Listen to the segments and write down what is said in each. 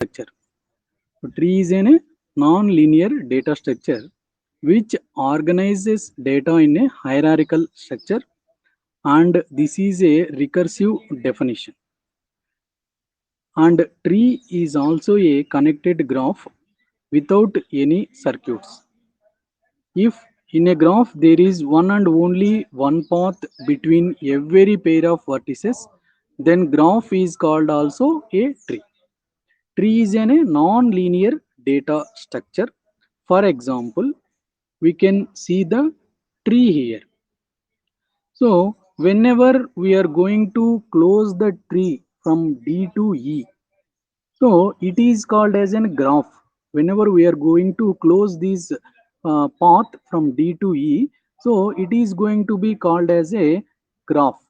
structure. So tree is a non-linear data structure which organizes data in a hierarchical structure, and this is a recursive definition. And tree is also a connected graph without any circuits. If in a graph there is one and only one path between every pair of vertices, then graph is called also a tree. Tree is a non-linear data structure. For example, we can see the tree here. So whenever we are going to close the tree from D to E, so it is called as a graph. Whenever we are going to close this path from D to E, so it is going to be called as a graph.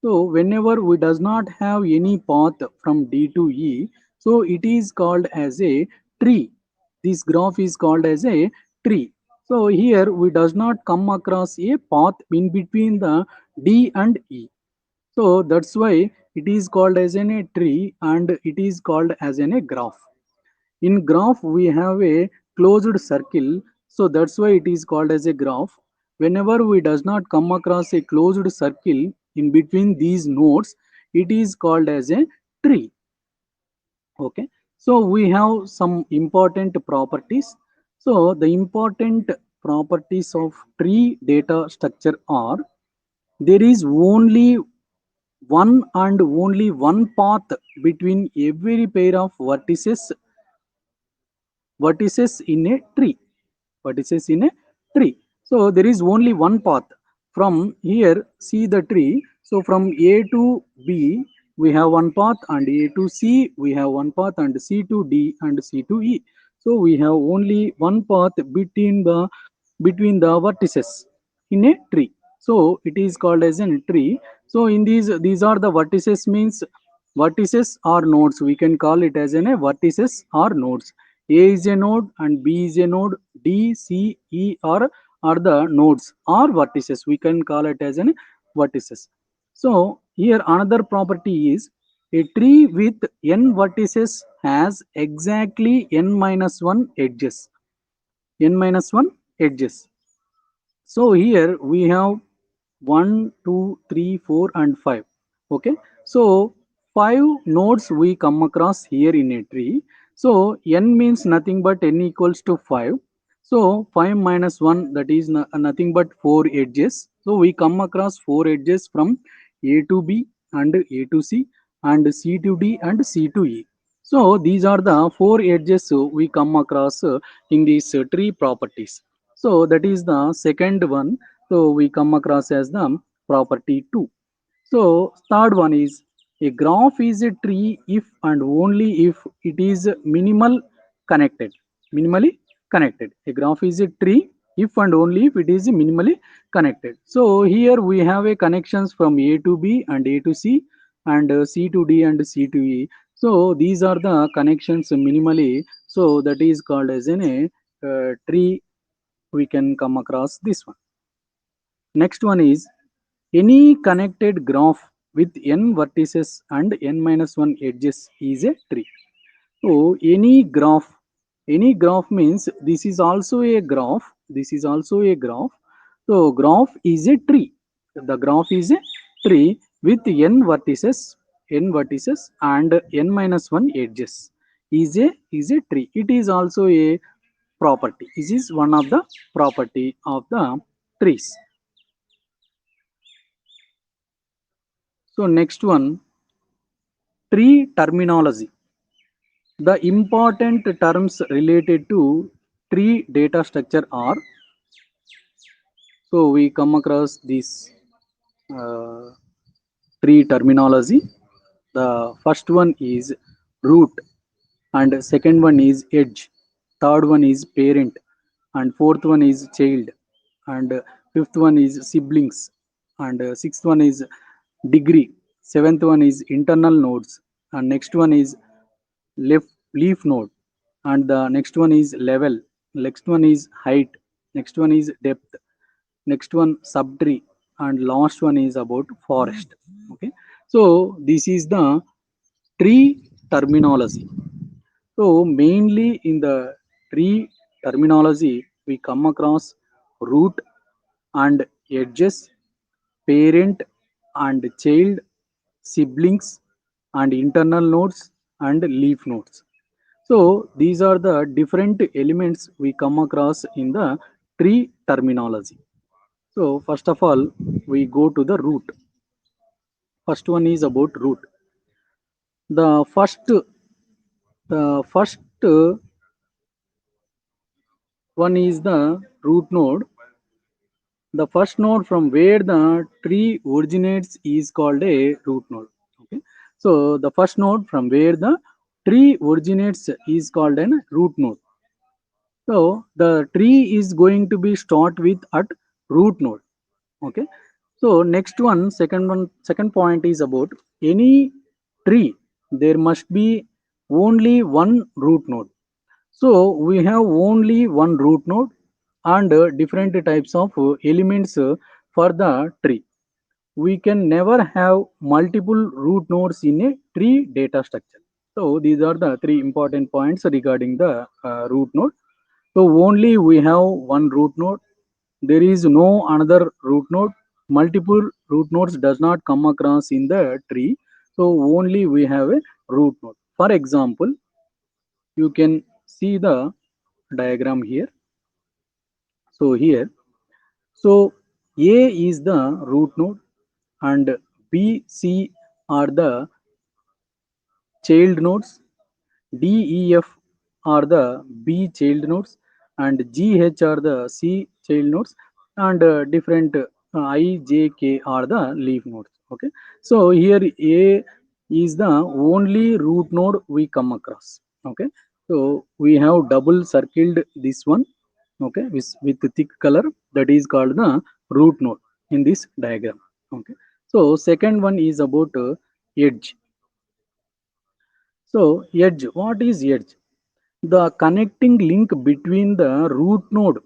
So whenever we does not have any path from D to E, so it is called as a tree. This graph is called as a tree. So here we does not come across a path in between the D and E. So that's why it is called as a tree and it is called as a graph. In graph we have a closed circle, so that's why it is called as a graph. Whenever we does not come across a closed circle in between these nodes, it is called as a tree. Okay, so we have some important properties. So the important properties of tree data structure are: there is only one and only one path between every pair of vertices in a tree. Vertices in a tree. So there is only one path. From here, see the tree. So from A to B we have one path, and A to C we have one path, and C to D and C to E. So we have only one path between the vertices in a tree. So it is called as a tree. So in these are the vertices, means vertices or nodes. We can call it as a vertices or nodes. A is a node and B is a node. D, C, E are the nodes or vertices. We can call it as an vertices. So here another property is: a tree with n vertices has exactly n minus 1 edges. N minus 1 edges. So here we have 1, 2, 3, 4, and 5. Okay. So 5 nodes we come across here in a tree. So n means nothing but n equals to 5. So 5 minus 1, that is nothing but 4 edges. So we come across 4 edges from A to B and A to C and C to D and C to E. So these are the 4 edges we come across in these tree properties. So that is the second one. So we come across as the property 2. So third one is: a graph is a tree if and only if it is minimal connected. Minimally connected. A graph is a tree if and only if it is minimally connected. So here we have a connections from A to B and A to C and C to D and C to E. So these are the connections minimally. So that is called as a tree. We can come across this one. Next one is: any connected graph with n vertices and n minus 1 edges is a tree. So any graph means this is also a graph. This is also a graph. So graph is a tree. The graph is a tree with n vertices and n minus 1 edges. Is a tree. It is also a property. This is one of the property of the trees. So next one, tree terminology. The important terms related to tree data structure are: so we come across this uh, tree terminology. The first one is root, and second one is edge, third one is parent, and fourth one is child, and fifth one is siblings, and sixth one is degree, seventh one is internal nodes, and next one is left leaf node, and the next one is level, next one is height, next one is depth, next one subtree, and last one is about forest. Okay, so this is the tree terminology. So mainly in the tree terminology, we come across root and edges, parent and child, siblings and internal nodes and leaf nodes. So these are the different elements we come across in the tree terminology. So first of all, we go to the root. First one is about root. The first one is the root node. The first node from where the tree originates is called a root node. Okay. So the first node from where the tree originates is called an root node. So the tree is going to be start with at root node. Okay. So next second point is about any tree. There must be only one root node. So we have only one root node and different types of elements for the tree. We can never have multiple root nodes in a tree data structure. So these are the three important points regarding the root node. So only we have one root node. There is no another root node. Multiple root nodes does not come across in the tree. So only we have a root node. For example, you can see the diagram here. So here, so A is the root node and B, C are the child nodes, D, E, F are the B child nodes, and G, H are the C child nodes, and different I, J, K are the leaf nodes. Okay, so here A is the only root node we come across. Okay, so we have double circled this one. Okay, with the thick color, that is called the root node in this diagram. Okay, so second one is about edge. So edge, what is edge? The connecting link between the root node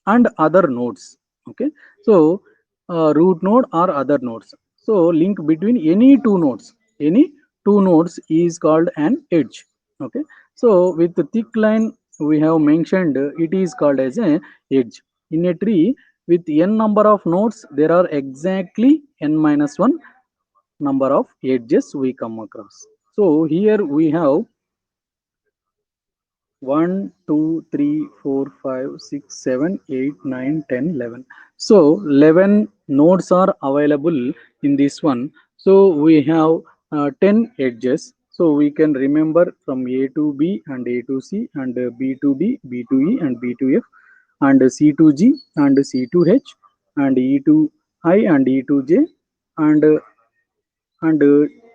and other nodes. Okay, so root node or other nodes. So link between any two nodes is called an edge. Okay, so with the thick line we have mentioned, it is called as a edge. In a tree with n number of nodes, there are exactly n minus 1 number of edges we come across. So here we have 1, 2, 3, 4, 5, 6, 7, 8, 9, 10, 11. So 11 nodes are available in this one. So we have 10 edges. So we can remember from A to B and A to C and B to D, B to E and B to F and C to G and C to H and E to I and E to J and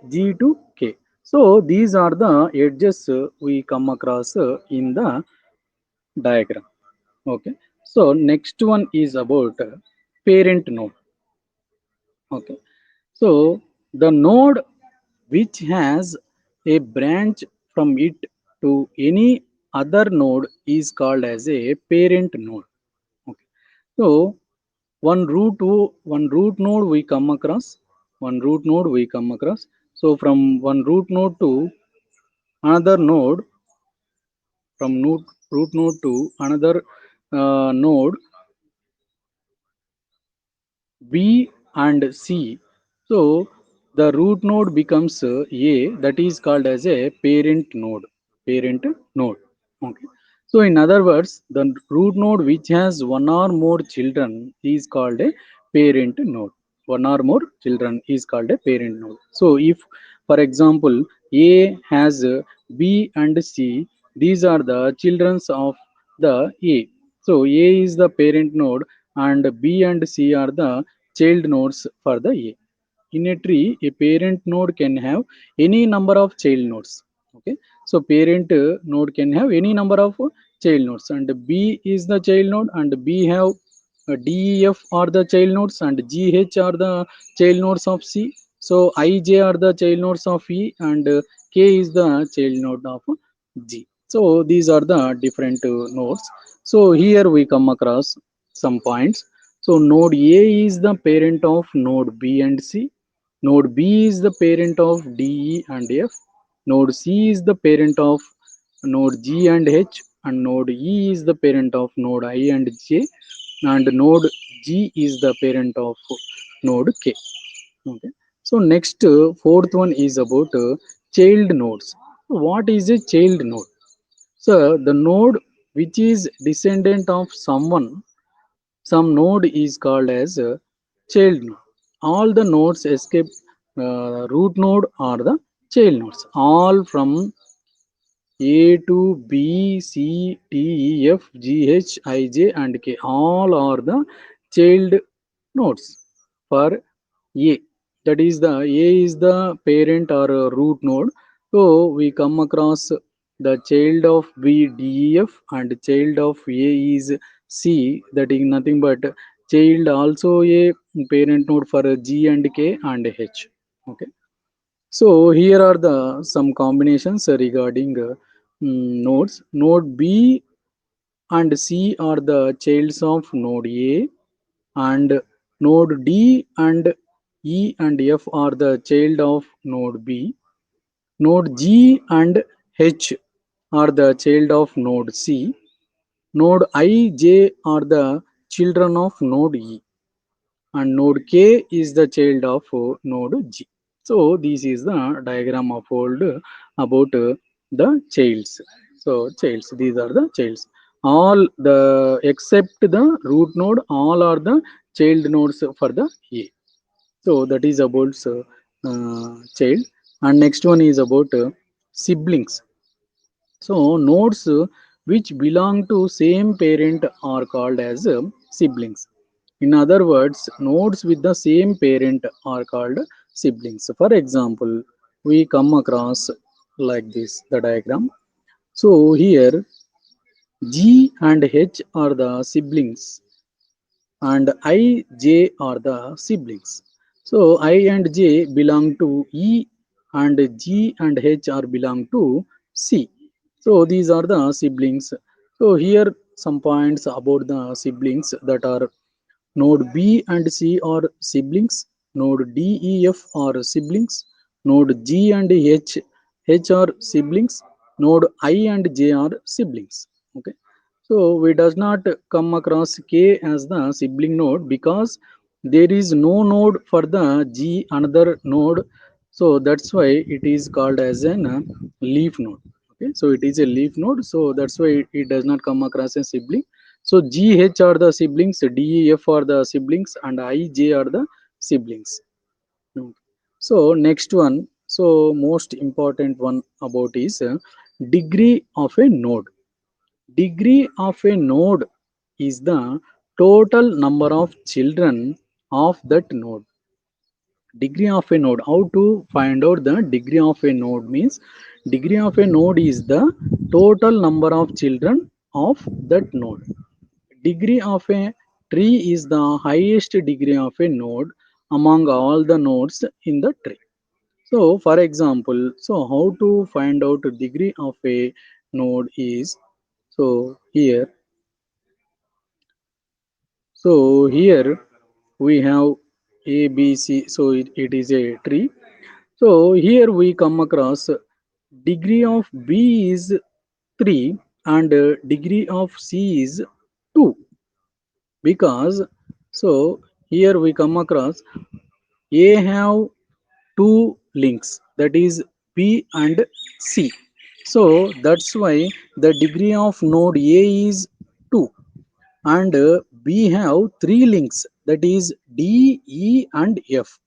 G to K. So these are the edges we come across in the diagram. Okay. So next one is about parent node. Okay. So the node which has a branch from it to any other node is called as a parent node. Okay. So one root node we come across, one root node we come across. So from one root node to another node, from root node to another node B and C. So the root node becomes A, that is called as a parent node. Parent node. Okay. So in other words, the root node which has one or more children is called a parent node. One or more children is called a parent node. So if, for example, A has B and C, these are the children of the A. So A is the parent node and B and C are the child nodes for the A. In a tree, a parent node can have any number of child nodes. Okay, so parent node can have any number of child nodes, and B is the child node, and B have D, E, F are the child nodes, and G, H are the child nodes of C. So I, J are the child nodes of E, and K is the child node of G. So these are the different nodes. So here we come across some points. So node A is the parent of node B and C. Node B is the parent of D, E and F. Node C is the parent of node G and H, and node E is the parent of node I and J, and node G is the parent of node K. Okay. So next, fourth one is about child nodes. What is a child node? So the node which is descendant of some node is called as a child node. All the nodes escape root node are the child nodes. All from A to B, C, D, E, F, G, H, I, J, and K. All are the child nodes for A. That is the A is the parent or root node. So we come across the child of B, D, E, F, and child of A is C. That is nothing but child also a parent node for G and K and H. Okay. So here are the some combinations regarding nodes. Node B and C are the childs of node A, and node D and E and F are the child of node B. Node G and H are the child of node C. Node I, J are the children of node E, and node K is the child of node G. So this is the diagram of old about the childs. So childs, these are the childs. All the except the root node, all are the child nodes for the A. So that is about child. And next one is about siblings. So nodes which belong to same parent are called as siblings. In other words, nodes with the same parent are called siblings. For example, we come across like this the diagram. So here G and H are the siblings, and I, J are the siblings. So I and J belong to E, and G and H are belong to C. So these are the siblings. So here some points about the siblings that are node B and C are siblings, node D, E, F are siblings, node G and H are siblings, node I and J are siblings. Okay. So we does not come across K as the sibling node because there is no node for the G another node. So that's why it is called as an leaf node. Okay, so it is a leaf node. So that's why it does not come across a sibling. So G, H are the siblings, D, E, F are the siblings, and I, J are the siblings. Okay. So next one, so most important one about is degree of a node. Degree of a node is the total number of children of that node. Degree of a node. How to find out the degree of a node means degree of a node is the total number of children of that node. Degree of a tree is the highest degree of a node among all the nodes in the tree. So for example, so how to find out degree of a node is, so here we have A, B, C. So it is a tree. So here we come across degree of B is 3 and degree of C is 2, because so here we come across A have two links, that is B and C. So that's why the degree of node A is 2, and we have three links, that is D, E and F.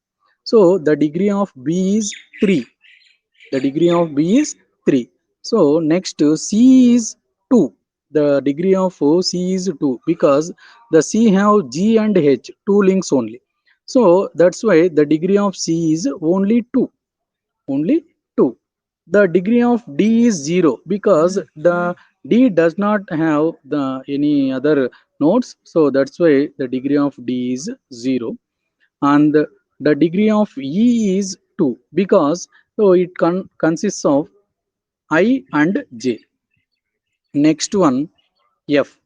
So the degree of B is 3. The degree of B is 3. So next C is 2. The degree of C is 2 because the C have G and H, two links only. So that's why the degree of C is only 2. Only 2. The degree of D is 0 because the D does not have the any other nodes. So that's why the degree of D is 0. And the degree of E is 2 because so it consists of I and J. Next one, F.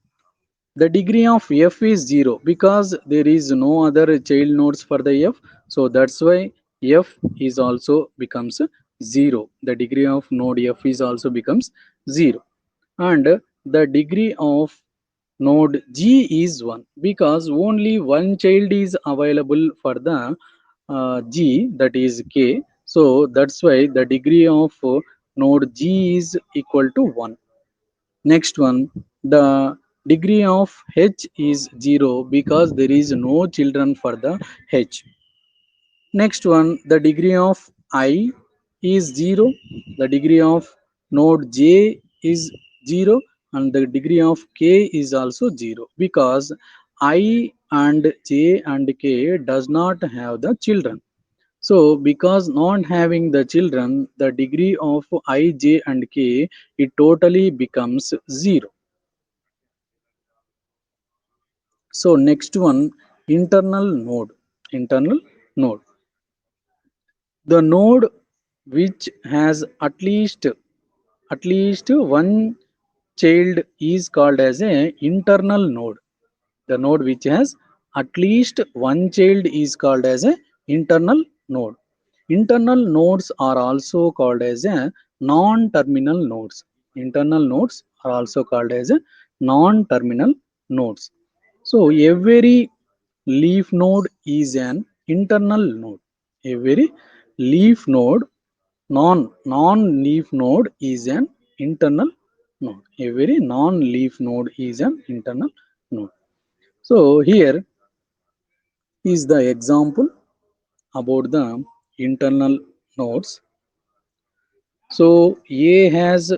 The degree of F is 0 because there is no other child nodes for the F. So that's why F is also becomes 0. The degree of node F is also becomes 0. And the degree of node G is 1 because only one child is available for the G, that is K. So that's why the degree of node G is equal to 1. Next one, the degree of H is 0 because there is no children for the H. Next one, the degree of I is 0, the degree of node J is 0, and the degree of K is also 0 because I and J and K does not have the children. So because not having the children, the degree of I, J and K, it totally becomes 0. So next one, internal node. Internal node. The node which has at least one child is called as a internal node. The node which has at least one child is called as a internal node. Internal nodes are also called as a non-terminal nodes. Internal nodes are also called as a non-terminal nodes. So every leaf node is an internal node. Every leaf node, non-leaf node is an internal node. Every non-leaf node is an internal node. So here is the example about the internal nodes. So A has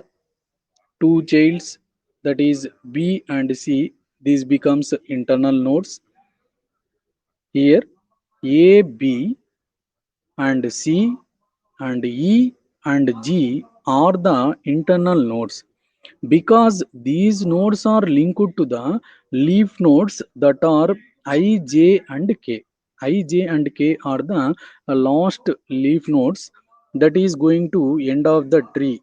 two childs, that is B and C. This becomes internal nodes. Here A, B and C and E and G are the internal nodes because these nodes are linked to the leaf nodes that are I, J and K. I, J and K are the last leaf nodes that is going to end of the tree.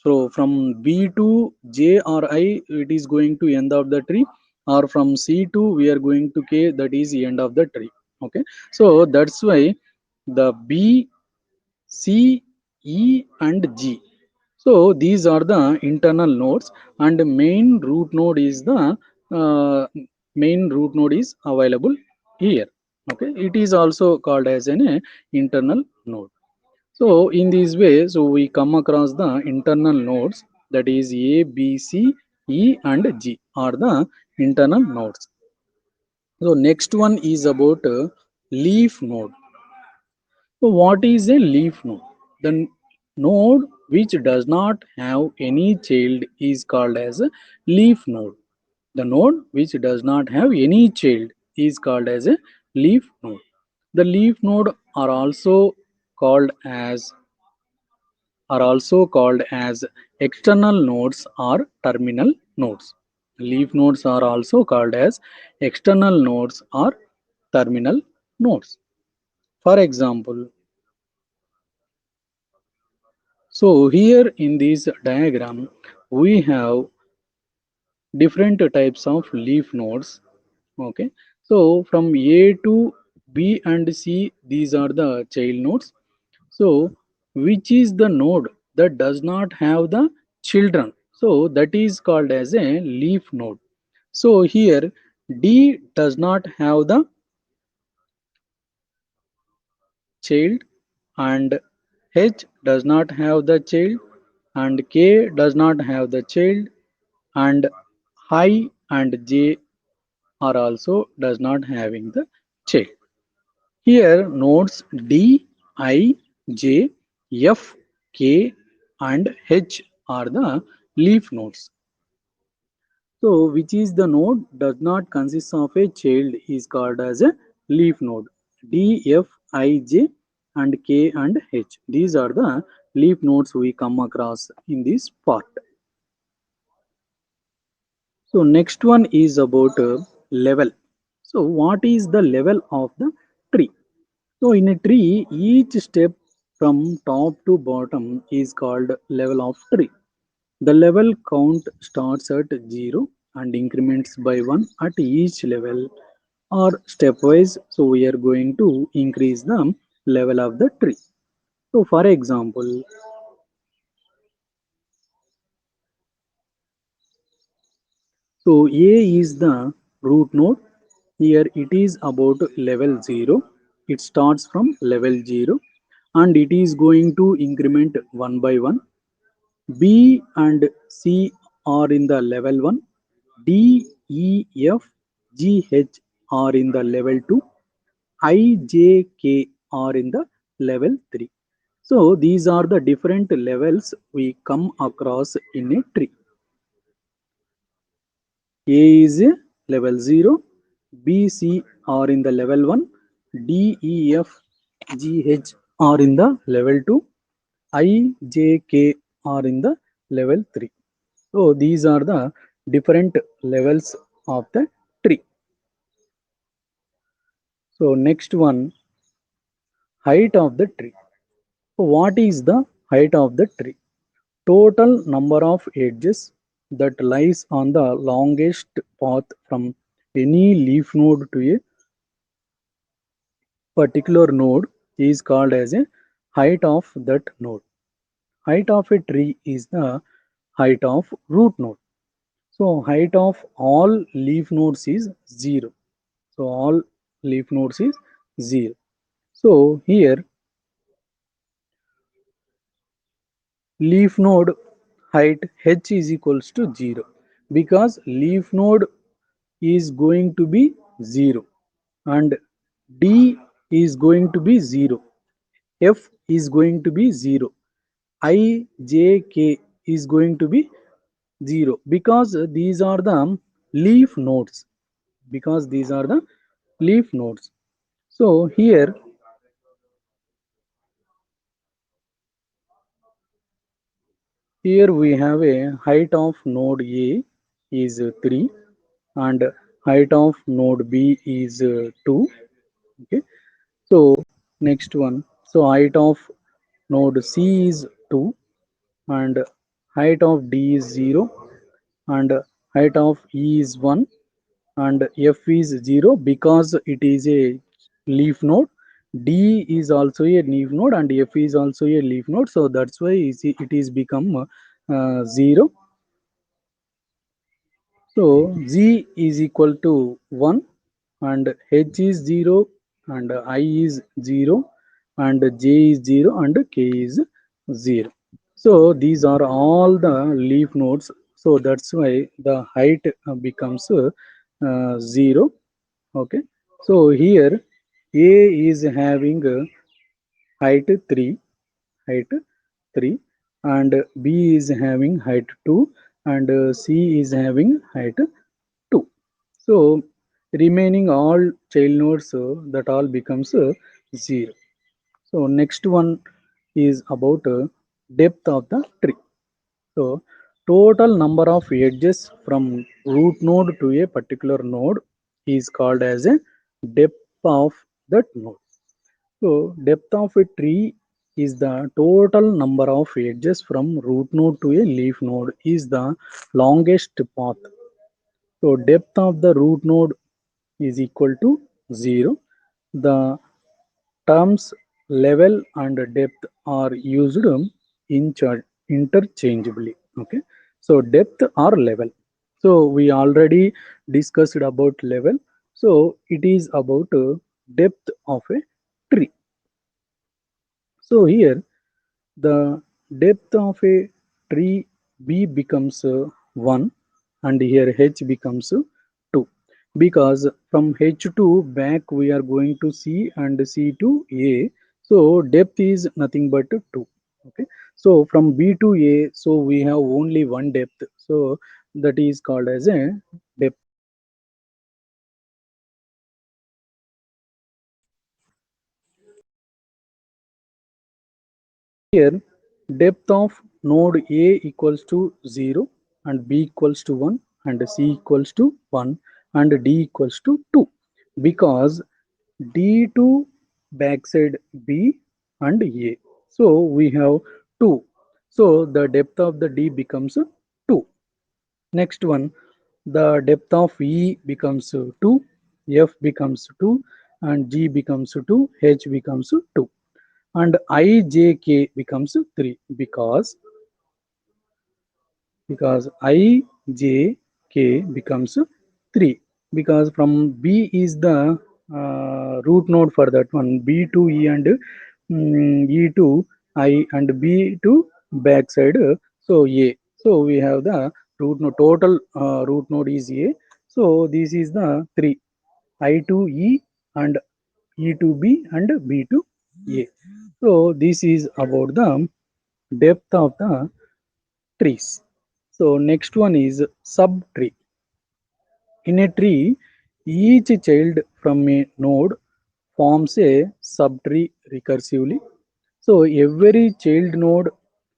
So from B to J or I, it is going to end of the tree, or from C to we are going to K, that is the end of the tree. Okay, so that's why the B, C, E and G. So these are the internal nodes, and uh, main root node is available here. Okay, it is also called as an internal node. So in this way, so we come across the internal nodes, that is A, B, C, E and G are the internal nodes. So next one is about leaf node. So what is a leaf node? The node which does not have any child is called as a leaf node. The node which does not have any child is called as a leaf node. The leaf node called as are also called as external nodes or terminal nodes. Leaf nodes are also called as external nodes or terminal nodes. For example, so here in this diagram, we have different types of leaf nodes. Okay, so from A to B and C, these are the child nodes. So which is the node that does not have the children? So that is called as a leaf node. So here D does not have the child, and H does not have the child, and K does not have the child, and I and J are also does not having the child. Here nodes D, I, J, F, K and H are the leaf nodes. So which is the node does not consist of a child is called as a leaf node. D, F, I, J and K and H. These are the leaf nodes we come across in this part. So next one is about level. So what is the level of the tree? So in a tree, each step from top to bottom is called level of tree. The level count starts at 0 and increments by 1 at each level or stepwise. So we are going to increase the level of the tree. So for example, So A is the root node. Here it is about level 0. It starts from level 0 and it is going to increment one by one. B and C are in the level 1. D, E, F, G, H are in the level 2. I, J, K are in the level 3. So these are the different levels we come across in a tree. A is a level 0, B, C are in the level 1, D, E, F, G, H are in the level 2, I, J, K are in the level 3. So these are the different levels of the tree. So next one, height of the tree. So what is the height of the tree? Total number of edges that lies on the longest path from any leaf node to a particular node is called as a height of that node. Height of a tree is the height of root node. So height of all leaf nodes is 0. So all leaf nodes is 0. So here leaf node height h is equals to 0 because leaf node is going to be 0 and D is going to be 0. F is going to be 0. I, J, K is going to be 0 because these are the leaf nodes. Because these are the leaf nodes. So here we have a height of node A is 3 and height of node B is 2. Okay. So next one. So height of node C is 2 and height of D is 0 and height of E is 1 and F is 0 because it is a leaf node. D is also a leaf node and F is also a leaf node. So that's why it is become 0. So Z is equal to 1 and H is 0 and I is 0 and J is 0 and K is 0. So these are all the leaf nodes. So that's why the height becomes 0. Okay. So here A is having height 3, height 3 and B is having height 2 and C is having height 2. So remaining all child nodes that all becomes 0. So next one is about depth of the tree. So total number of edges from root node to a particular node is called as a depth of that node. So depth of a tree is the total number of edges from root node to a leaf node is the longest path. So depth of the root node is equal to 0. The terms level and depth are used interchangeably. Okay. So depth or level. So we already discussed about level. So it is about depth of a tree. So here the depth of a tree B becomes 1 and here H becomes 2 because from H to back we are going to C and C to A. So depth is nothing but 2. Okay. So from B to A, so we have only one depth. So that is called as a depth. Here depth of node A equals to 0 and B equals to 1 and C equals to 1 and D equals to 2 because D to backside B and A. So we have 2. So the depth of the D becomes 2. Next one, the depth of E becomes 2, F becomes 2 and G becomes 2, H becomes 2 and IJK becomes 3 because IJK k becomes 3, because from b is the root node for that one, b to e and e to I and b to backside, so a. So we have the root node, total root node is a. So this is the 3, I to e and e to b and b to a. So this is about the depth of the trees. So next one is subtree. In a tree, each child from a node forms a subtree recursively. So every child node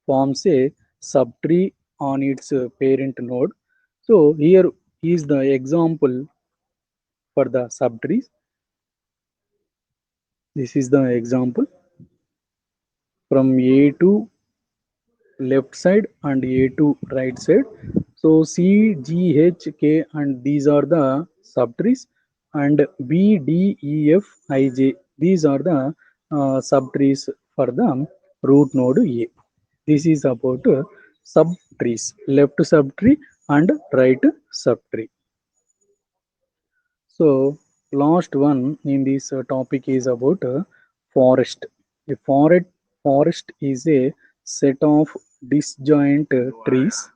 forms a subtree on its parent node. So here is the example for the subtrees. This is the example from A to left side and A to right side. So C, G, H, K and these are the subtrees, and B, D, E, F, I, J. These are the subtrees for the root node A. This is about subtrees, left subtree and right subtree. So last one in this topic is about forest. A forest is a set of disjoint trees.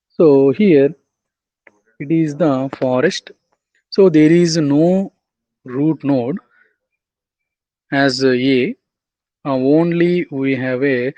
So here it is the forest. So there is no root node as a. Only we have a